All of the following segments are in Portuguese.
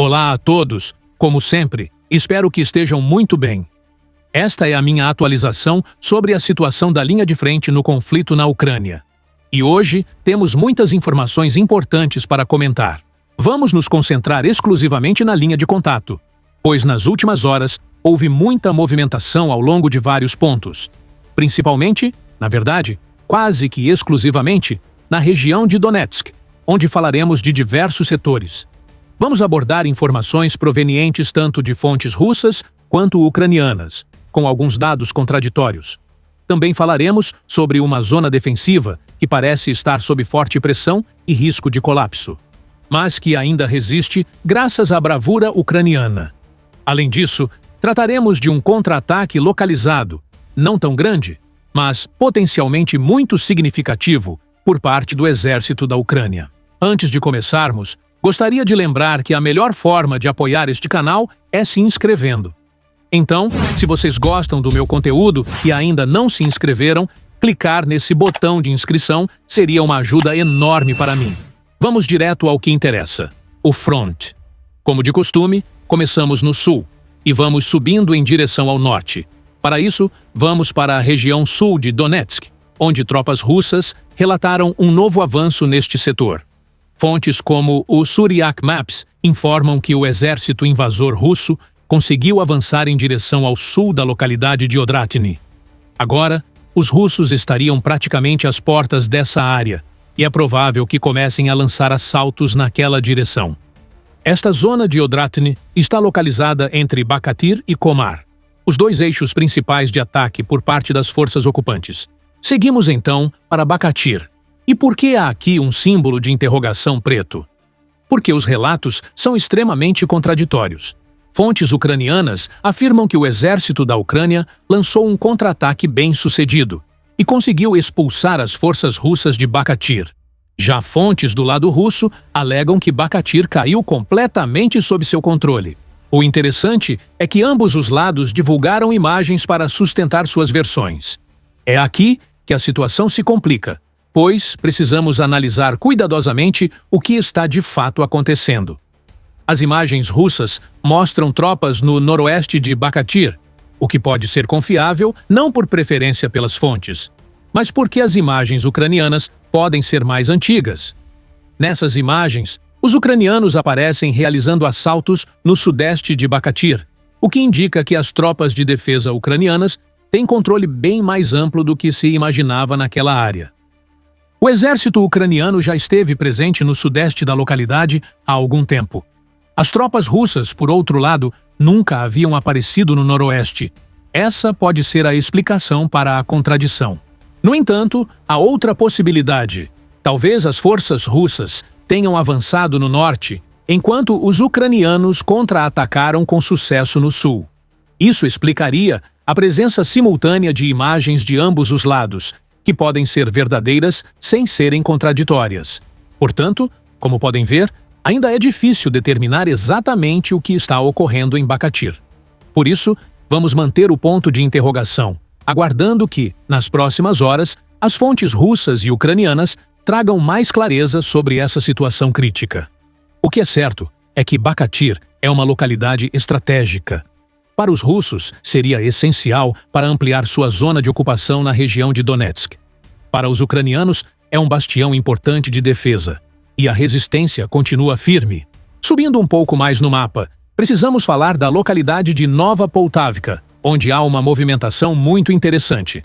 Olá a todos, como sempre, espero que estejam muito bem. Esta é a minha atualização sobre a situação da linha de frente no conflito na Ucrânia. E hoje temos muitas informações importantes para comentar. Vamos nos concentrar exclusivamente na linha de contato, pois nas últimas horas houve muita movimentação ao longo de vários pontos, principalmente, na verdade, quase que exclusivamente, na região de Donetsk, onde falaremos de diversos setores. Vamos abordar informações provenientes tanto de fontes russas quanto ucranianas, com alguns dados contraditórios. Também falaremos sobre uma zona defensiva que parece estar sob forte pressão e risco de colapso, mas que ainda resiste graças à bravura ucraniana. Além disso, trataremos de um contra-ataque localizado, não tão grande, mas potencialmente muito significativo por parte do exército da Ucrânia. Antes de começarmos, gostaria de lembrar que a melhor forma de apoiar este canal é se inscrevendo. Então, se vocês gostam do meu conteúdo e ainda não se inscreveram, clicar nesse botão de inscrição seria uma ajuda enorme para mim. Vamos direto ao que interessa: o front. Como de costume, começamos no sul e vamos subindo em direção ao norte. Para isso, vamos para a região sul de Donetsk, onde tropas russas relataram um novo avanço neste setor. Fontes como o Suryak Maps informam que o exército invasor russo conseguiu avançar em direção ao sul da localidade de Odratny. Agora, os russos estariam praticamente às portas dessa área, e é provável que comecem a lançar assaltos naquela direção. Esta zona de Odratny está localizada entre Bakatyr e Komar, os dois eixos principais de ataque por parte das forças ocupantes. Seguimos então para Bakatyr. E por que há aqui um símbolo de interrogação preto? Porque os relatos são extremamente contraditórios. Fontes ucranianas afirmam que o exército da Ucrânia lançou um contra-ataque bem-sucedido e conseguiu expulsar as forças russas de Bakatyr. Já fontes do lado russo alegam que Bakatyr caiu completamente sob seu controle. O interessante é que ambos os lados divulgaram imagens para sustentar suas versões. É aqui que a situação se complica, pois precisamos analisar cuidadosamente o que está de fato acontecendo. As imagens russas mostram tropas no noroeste de Bakatyr, o que pode ser confiável não por preferência pelas fontes, mas porque as imagens ucranianas podem ser mais antigas. Nessas imagens, os ucranianos aparecem realizando assaltos no sudeste de Bakatyr, o que indica que as tropas de defesa ucranianas têm controle bem mais amplo do que se imaginava naquela área. O exército ucraniano já esteve presente no sudeste da localidade há algum tempo. As tropas russas, por outro lado, nunca haviam aparecido no noroeste. Essa pode ser a explicação para a contradição. No entanto, há outra possibilidade. Talvez as forças russas tenham avançado no norte, enquanto os ucranianos contra-atacaram com sucesso no sul. Isso explicaria a presença simultânea de imagens de ambos os lados, que podem ser verdadeiras sem serem contraditórias. Portanto, como podem ver, ainda é difícil determinar exatamente o que está ocorrendo em Bakatyr. Por isso, vamos manter o ponto de interrogação, aguardando que, nas próximas horas, as fontes russas e ucranianas tragam mais clareza sobre essa situação crítica. O que é certo é que Bakatyr é uma localidade estratégica. Para os russos, seria essencial para ampliar sua zona de ocupação na região de Donetsk. Para os ucranianos, é um bastião importante de defesa. E a resistência continua firme. Subindo um pouco mais no mapa, precisamos falar da localidade de Nova Poltavka, onde há uma movimentação muito interessante.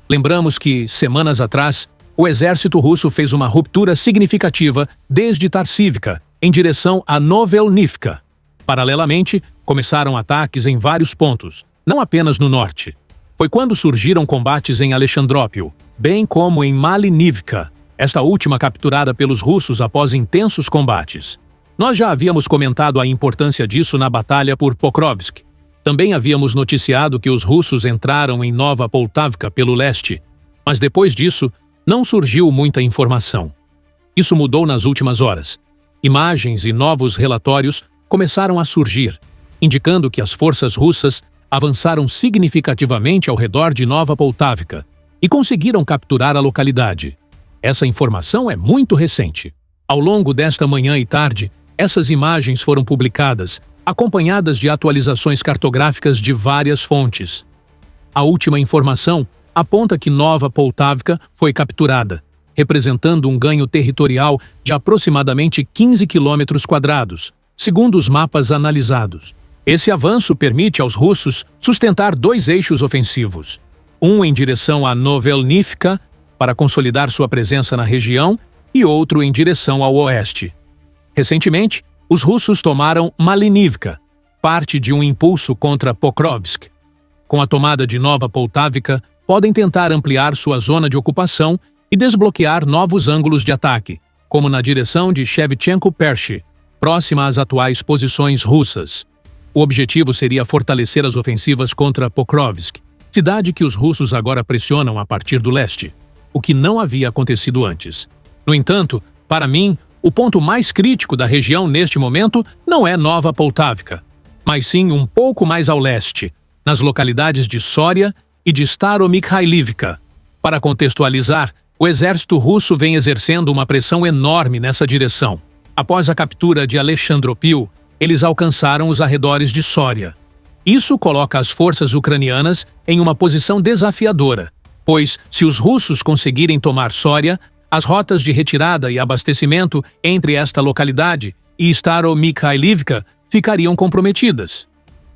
Lembramos que, semanas atrás, o exército russo fez uma ruptura significativa desde Tarsivka, em direção a Novelnivka. Paralelamente, começaram ataques em vários pontos, não apenas no norte. Foi quando surgiram combates em Alexandrópio, bem como em Malinivka, esta última capturada pelos russos após intensos combates. Nós já havíamos comentado a importância disso na batalha por Pokrovsk. Também havíamos noticiado que os russos entraram em Nova Poltavka pelo leste, mas depois disso não surgiu muita informação. Isso mudou nas últimas horas. Imagens e novos relatórios começaram a surgir, indicando que as forças russas avançaram significativamente ao redor de Nova Poltavka e conseguiram capturar a localidade. Essa informação é muito recente. Ao longo desta manhã e tarde, Essas imagens foram publicadas, acompanhadas de atualizações cartográficas de várias fontes. A última informação aponta que Nova Poltávka foi capturada, representando um ganho territorial de aproximadamente 15 km², segundo os mapas analisados. Esse avanço permite aos russos sustentar dois eixos ofensivos, um em direção a Novelnivka, para consolidar sua presença na região, e outro em direção ao oeste. Recentemente, os russos tomaram Malinivka, parte de um impulso contra Pokrovsk. Com a tomada de Nova Poltávka, podem tentar ampliar sua zona de ocupação e desbloquear novos ângulos de ataque, como na direção de Shevchenko-Pershi, próxima às atuais posições russas. O objetivo seria fortalecer as ofensivas contra Pokrovsk, cidade que os russos agora pressionam a partir do leste, o que não havia acontecido antes. No entanto, para mim, o ponto mais crítico da região neste momento não é Nova Poltávka, mas sim um pouco mais ao leste, nas localidades de Soria e de Staromikhailivka. Para contextualizar, o exército russo vem exercendo uma pressão enorme nessa direção. Após a captura de Alexandropil, eles alcançaram os arredores de Soria. Isso coloca as forças ucranianas em uma posição desafiadora, pois, se os russos conseguirem tomar Soria, as rotas de retirada e abastecimento entre esta localidade e Staromikhailivka ficariam comprometidas.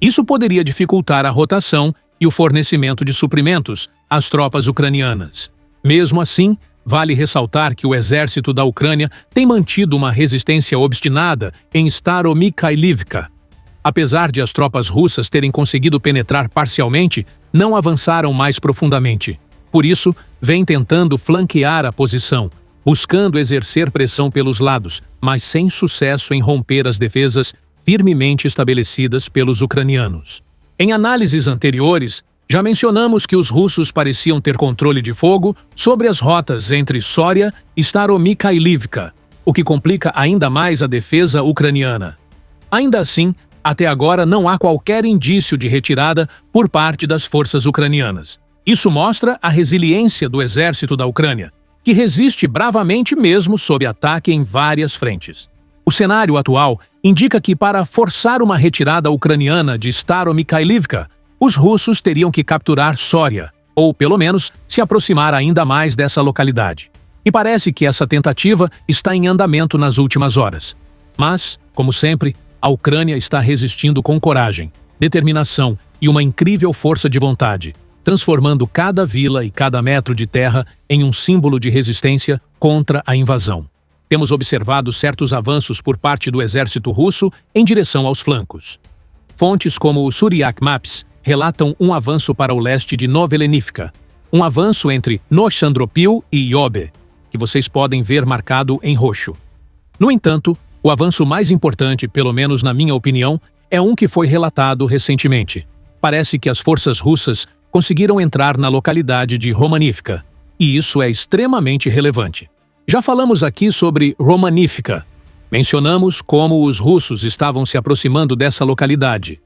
Isso poderia dificultar a rotação e o fornecimento de suprimentos às tropas ucranianas. Mesmo assim, vale ressaltar que o exército da Ucrânia tem mantido uma resistência obstinada em Staromikhailivka. Apesar de as tropas russas terem conseguido penetrar parcialmente, não avançaram mais profundamente. Por isso, vem tentando flanquear a posição, buscando exercer pressão pelos lados, mas sem sucesso em romper as defesas firmemente estabelecidas pelos ucranianos. Em análises anteriores, já mencionamos que os russos pareciam ter controle de fogo sobre as rotas entre Soria e Staromikhailivka, o que complica ainda mais a defesa ucraniana. Ainda assim, até agora não há qualquer indício de retirada por parte das forças ucranianas. Isso mostra a resiliência do exército da Ucrânia, que resiste bravamente mesmo sob ataque em várias frentes. O cenário atual indica que para forçar uma retirada ucraniana de Staromikhailivka, os russos teriam que capturar Soria, ou pelo menos se aproximar ainda mais dessa localidade. E parece que essa tentativa está em andamento nas últimas horas. Mas, como sempre, a Ucrânia está resistindo com coragem, determinação e uma incrível força de vontade, transformando cada vila e cada metro de terra em um símbolo de resistência contra a invasão. Temos observado certos avanços por parte do exército russo em direção aos flancos. Fontes como o Suryak Maps relatam um avanço para o leste de Novelnivka, um avanço entre Nochandropil e Yobe, que vocês podem ver marcado em roxo. No entanto, o avanço mais importante, pelo menos na minha opinião, é um que foi relatado recentemente. Parece que as forças russas conseguiram entrar na localidade de Romanivka, e isso é extremamente relevante. Já falamos aqui sobre Romanivka. Mencionamos como os russos estavam se aproximando dessa localidade.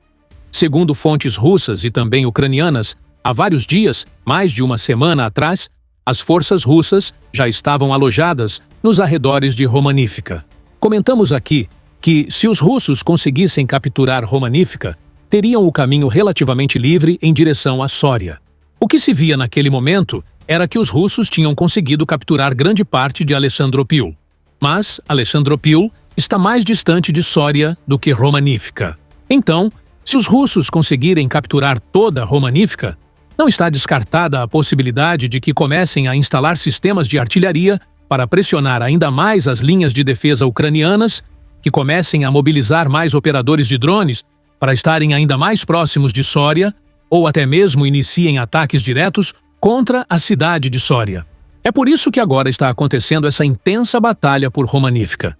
Segundo fontes russas e também ucranianas, há vários dias, mais de uma semana atrás, as forças russas já estavam alojadas nos arredores de Romanivka. Comentamos aqui que, se os russos conseguissem capturar Romanivka, teriam o caminho relativamente livre em direção a Soria. O que se via naquele momento era que os russos tinham conseguido capturar grande parte de Alexandropil. Mas Alexandropil está mais distante de Soria do que Romanivka. Então, se os russos conseguirem capturar toda Romanivka, não está descartada a possibilidade de que comecem a instalar sistemas de artilharia para pressionar ainda mais as linhas de defesa ucranianas, que comecem a mobilizar mais operadores de drones para estarem ainda mais próximos de Soria, ou até mesmo iniciem ataques diretos contra a cidade de Soria. É por isso que agora está acontecendo essa intensa batalha por Romanivka.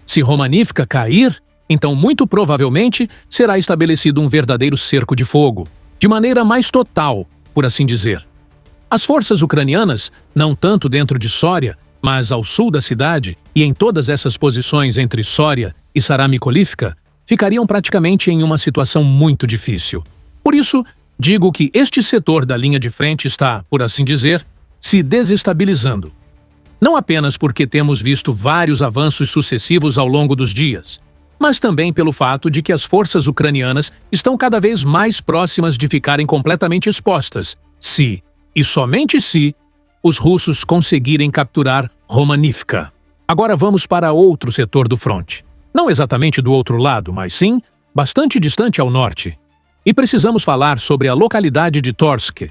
Se Romanivka cair, então muito provavelmente será estabelecido um verdadeiro cerco de fogo, de maneira mais total, por assim dizer. As forças ucranianas, não tanto dentro de Soria, mas ao sul da cidade e em todas essas posições entre Soria e Staromikhailivka, ficariam praticamente em uma situação muito difícil. Por isso, digo que este setor da linha de frente está, por assim dizer, se desestabilizando. Não apenas porque temos visto vários avanços sucessivos ao longo dos dias, mas também pelo fato de que as forças ucranianas estão cada vez mais próximas de ficarem completamente expostas, se, e somente se, os russos conseguirem capturar Romanivka. Agora vamos para outro setor do fronte. Não exatamente do outro lado, mas sim bastante distante ao norte. E precisamos falar sobre a localidade de Torsk.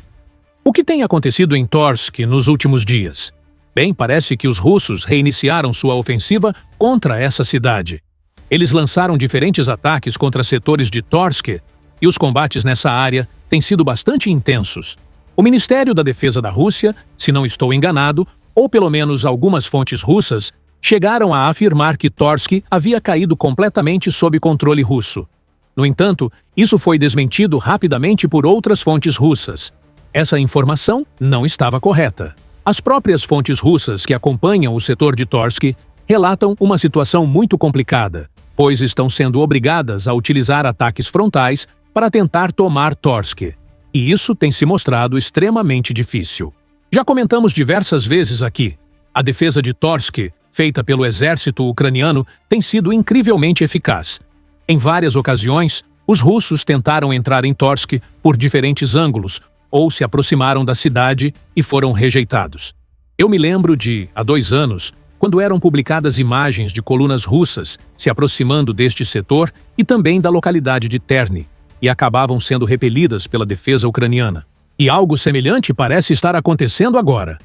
O que tem acontecido em Torsk nos últimos dias? Bem, parece que os russos reiniciaram sua ofensiva contra essa cidade. Eles lançaram diferentes ataques contra setores de Torsk e os combates nessa área têm sido bastante intensos. O Ministério da Defesa da Rússia, se não estou enganado, ou pelo menos algumas fontes russas, chegaram a afirmar que Torsk havia caído completamente sob controle russo. No entanto, isso foi desmentido rapidamente por outras fontes russas. Essa informação não estava correta. As próprias fontes russas que acompanham o setor de Torsk relatam uma situação muito complicada, pois estão sendo obrigadas a utilizar ataques frontais para tentar tomar Torsk. E isso tem se mostrado extremamente difícil. Já comentamos diversas vezes aqui. A defesa de Torsk, feita pelo exército ucraniano, tem sido incrivelmente eficaz. Em várias ocasiões, os russos tentaram entrar em Torsk por diferentes ângulos ou se aproximaram da cidade e foram rejeitados. Eu me lembro de, há 2 anos, quando eram publicadas imagens de colunas russas se aproximando deste setor e também da localidade de Terny, e acabavam sendo repelidas pela defesa ucraniana. E algo semelhante parece estar acontecendo agora.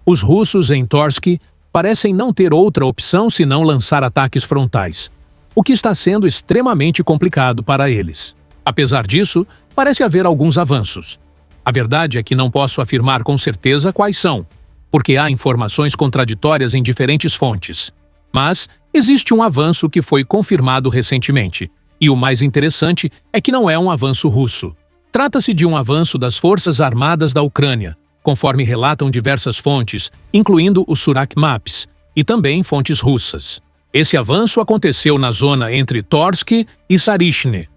Os russos em Torsk parecem não ter outra opção senão lançar ataques frontais, o que está sendo extremamente complicado para eles. Apesar disso, parece haver alguns avanços. A verdade é que não posso afirmar com certeza quais são, porque há informações contraditórias em diferentes fontes. Mas existe um avanço que foi confirmado recentemente, e o mais interessante é que não é um avanço russo. Trata-se de um avanço das Forças Armadas da Ucrânia, conforme relatam diversas fontes, incluindo o Surak Maps, e também fontes russas. Esse avanço aconteceu na zona entre Torsk e Sarishne.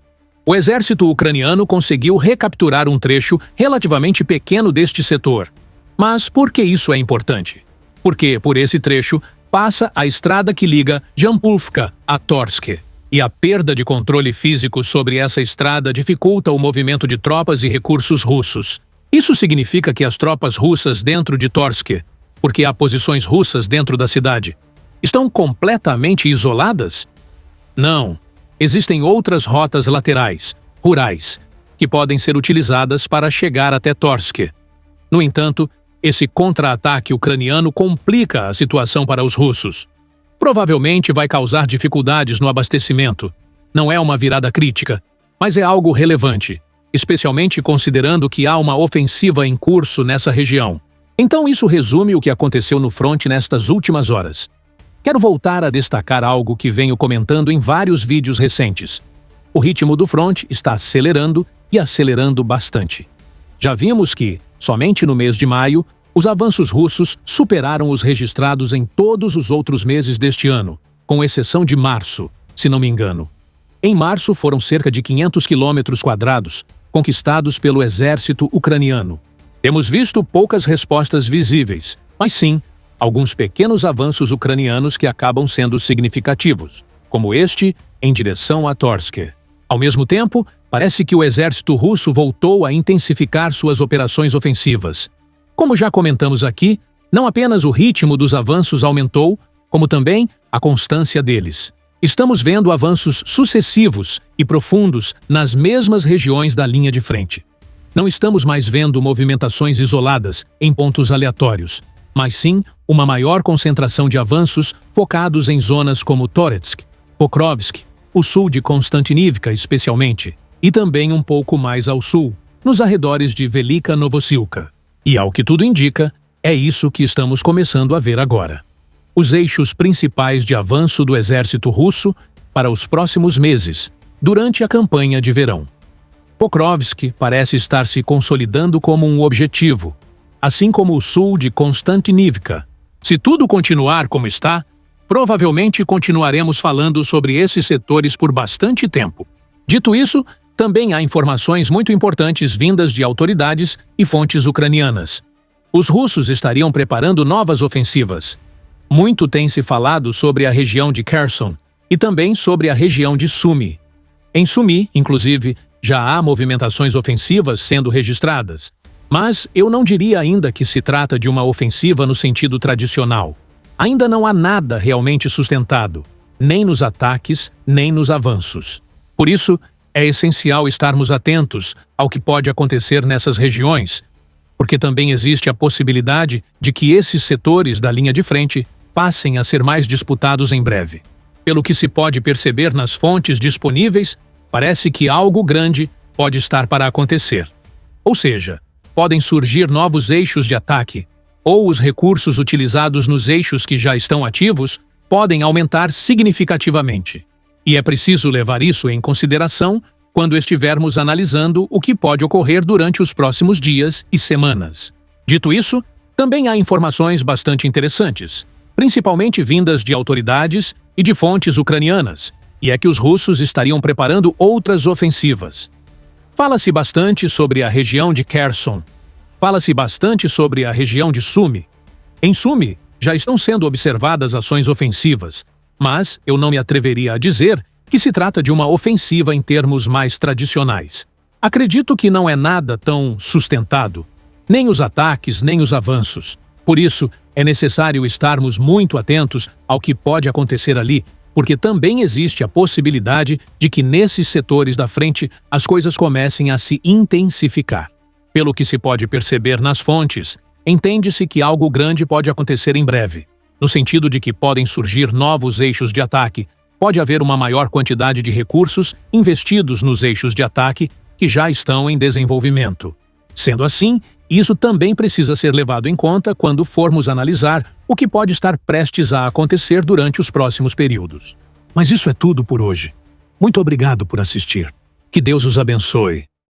O exército ucraniano conseguiu recapturar um trecho relativamente pequeno deste setor. Mas por que isso é importante? Porque, por esse trecho, passa a estrada que liga Jampulvka a Torsk. E a perda de controle físico sobre essa estrada dificulta o movimento de tropas e recursos russos. Isso significa que as tropas russas dentro de Torsk, porque há posições russas dentro da cidade, estão completamente isoladas? Não. Existem outras rotas laterais, rurais, que podem ser utilizadas para chegar até Torsk. No entanto, esse contra-ataque ucraniano complica a situação para os russos. Provavelmente vai causar dificuldades no abastecimento. Não é uma virada crítica, mas é algo relevante, especialmente considerando que há uma ofensiva em curso nessa região. Então isso resume o que aconteceu no fronte nestas últimas horas. Quero voltar a destacar algo que venho comentando em vários vídeos recentes. O ritmo do fronte está acelerando e acelerando bastante. Já vimos que, somente no mês de maio, os avanços russos superaram os registrados em todos os outros meses deste ano, com exceção de março, se não me engano. Em março foram cerca de 500 quilômetros quadrados, conquistados pelo exército ucraniano. Temos visto poucas respostas visíveis, mas sim, alguns pequenos avanços ucranianos que acabam sendo significativos, como este em direção a Torsk. Ao mesmo tempo, parece que o exército russo voltou a intensificar suas operações ofensivas. Como já comentamos aqui, não apenas o ritmo dos avanços aumentou, como também a constância deles. Estamos vendo avanços sucessivos e profundos nas mesmas regiões da linha de frente. Não estamos mais vendo movimentações isoladas em pontos aleatórios, mas sim uma maior concentração de avanços focados em zonas como Toretsk, Pokrovsk, o sul de Konstantinivka especialmente, e também um pouco mais ao sul, nos arredores de Velika Novosilka. E ao que tudo indica, é isso que estamos começando a ver agora. Os eixos principais de avanço do exército russo para os próximos meses, durante a campanha de verão. Pokrovsk parece estar se consolidando como um objetivo, assim como o sul de Konstantinivka. Se tudo continuar como está, provavelmente continuaremos falando sobre esses setores por bastante tempo. Dito isso, também há informações muito importantes vindas de autoridades e fontes ucranianas. Os russos estariam preparando novas ofensivas. Muito tem se falado sobre a região de Kherson e também sobre a região de Sumi. Em Sumi, inclusive, já há movimentações ofensivas sendo registradas, mas eu não diria ainda que se trata de uma ofensiva no sentido tradicional. Ainda não há nada realmente sustentado, nem nos ataques, nem nos avanços. Por isso, é essencial estarmos atentos ao que pode acontecer nessas regiões, porque também existe a possibilidade de que esses setores da linha de frente passem a ser mais disputados em breve. Pelo que se pode perceber nas fontes disponíveis, parece que algo grande pode estar para acontecer. Ou seja, podem surgir novos eixos de ataque, ou os recursos utilizados nos eixos que já estão ativos podem aumentar significativamente. E é preciso levar isso em consideração quando estivermos analisando o que pode ocorrer durante os próximos dias e semanas. Dito isso, também há informações bastante interessantes, principalmente vindas de autoridades e de fontes ucranianas, e é que os russos estariam preparando outras ofensivas. Fala-se bastante sobre a região de Kherson. Fala-se bastante sobre a região de Sumi. Em Sumi, já estão sendo observadas ações ofensivas, mas eu não me atreveria a dizer que se trata de uma ofensiva em termos mais tradicionais. Acredito que não é nada tão sustentado, nem os ataques, nem os avanços. Por isso, é necessário estarmos muito atentos ao que pode acontecer ali, porque também existe a possibilidade de que nesses setores da frente as coisas comecem a se intensificar. Pelo que se pode perceber nas fontes, entende-se que algo grande pode acontecer em breve, no sentido de que podem surgir novos eixos de ataque, pode haver uma maior quantidade de recursos investidos nos eixos de ataque que já estão em desenvolvimento. Sendo assim, isso também precisa ser levado em conta quando formos analisar o que pode estar prestes a acontecer durante os próximos períodos. Mas isso é tudo por hoje. Muito obrigado por assistir. Que Deus os abençoe.